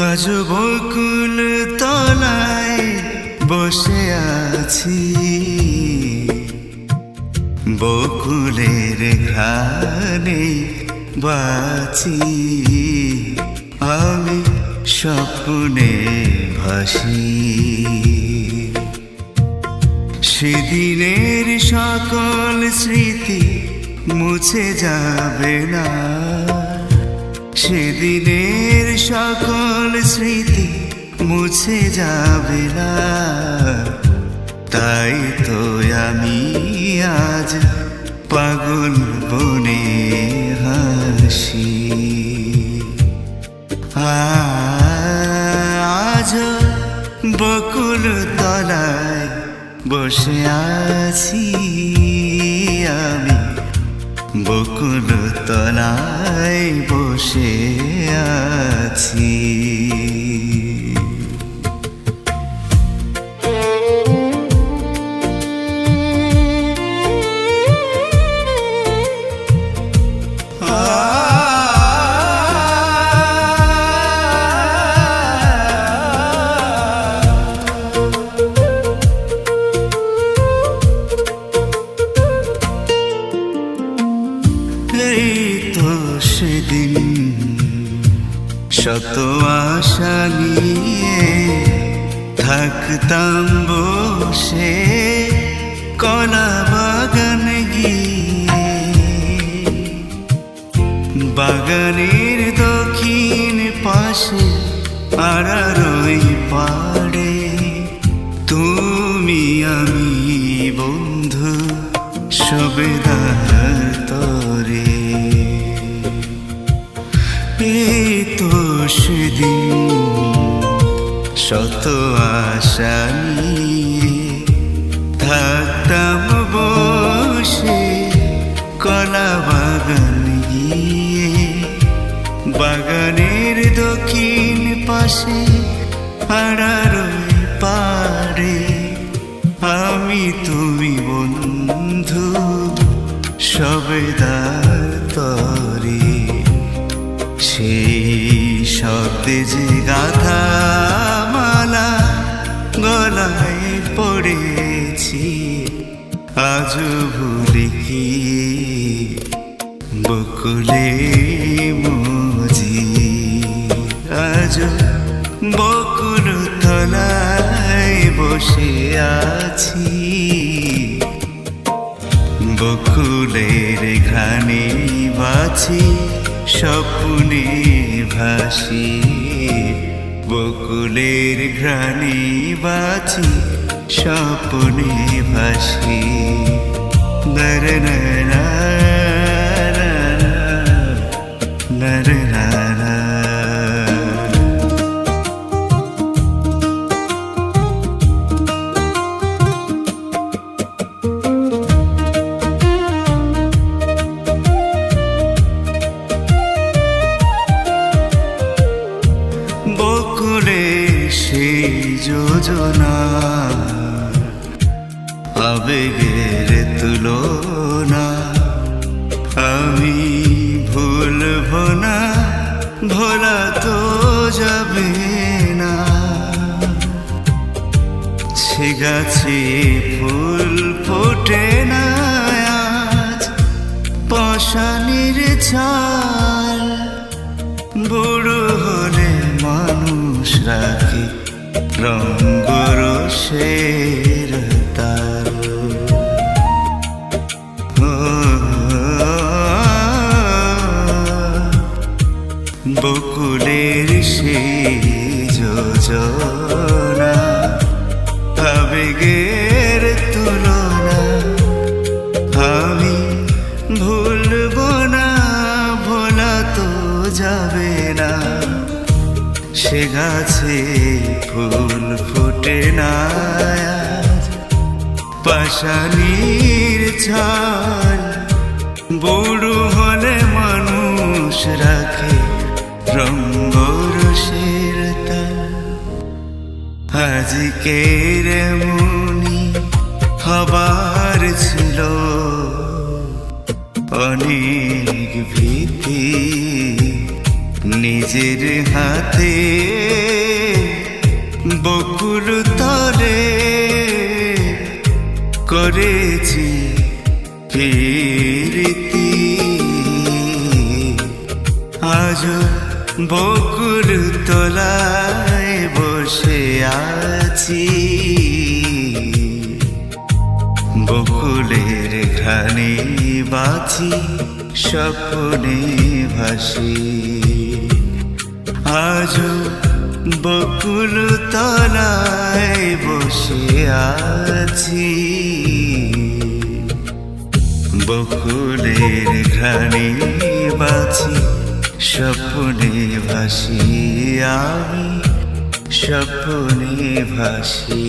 আজ বকুল তলায় বসে আছি, বকুলের ঘ্রাণে বাঁচি, আমি স্বপ্নে ভাসি। সেদিনের সকল স্মৃতি মুছে যাবে না, সেদিনের সকল স্মৃতি মুছে যাবে না। তাই তো আমি আজ পাগল বনে হাসি। আজ বকুল তলায় বসে আছি, আমি বকুল তলায় বসে আছি। এই তো সেদিন শত আশা নিয়ে থাকতাম বসে কলা বাগান গিয়ে, বাগানের দক্ষিণ পাশে আড়ারই পাড়ে তুমি আমি বন্ধু সবেদার তরে। এই তো সেদিন শত আশা নিয়ে থাকতাম বসে কলা বাগান গিয়ে, বাগানের দক্ষিণ পাশে আড়ারই পাড়ে আমি তুমি বন্ধু সবেদার তরে। সেই শব্দে যে গাথা মালা গলায় পড়েছি, আজ ভুলে কি বকুলে মজি। আজ বকুল তলায় বসে আছি, বকুলের ঘ্রাণে বাঁচি, স্বপ্নে ভাসি। বকুলের ঘ্রাণে বাঁচি, স্বপ্নে ভাসি। নরে নরা নরে নরা। বকুলের সেই যোজনা আবেগের তুলনা আমি ভুলব না, ভোলা তো যাবে না। সে গাছে ফুল ফোটে না আজ, পাষাণের ছাল বুড়ো হলে মানুষ রাখে রঙ্গরসের তার। বকুলের সেই যোজনা আবেগের তুলনা আমি ভুলব না, ভোলা তো যাবে না। সে গাছে ফুল ফোটে না আজ, পাষাণীর ছাল বুড়ো হলে মানুষ রাখে রঙ্গরসের তাল। আজকের এমনি হবার ছিল অনেক ভীতি, নিজের হাতে বকুল তলে করেছি প্রীতি। আজ বকুল তলায় বসে আছি, বকুলের ঘ্রাণে বাঁচি, স্বপ্নে ভাসি। আজ বকুল তলায় বসে আছি, বকুলের ঘ্রাণে বাঁচি, স্বপ্নে ভাসি। আমি স্বপ্নে ভাসি।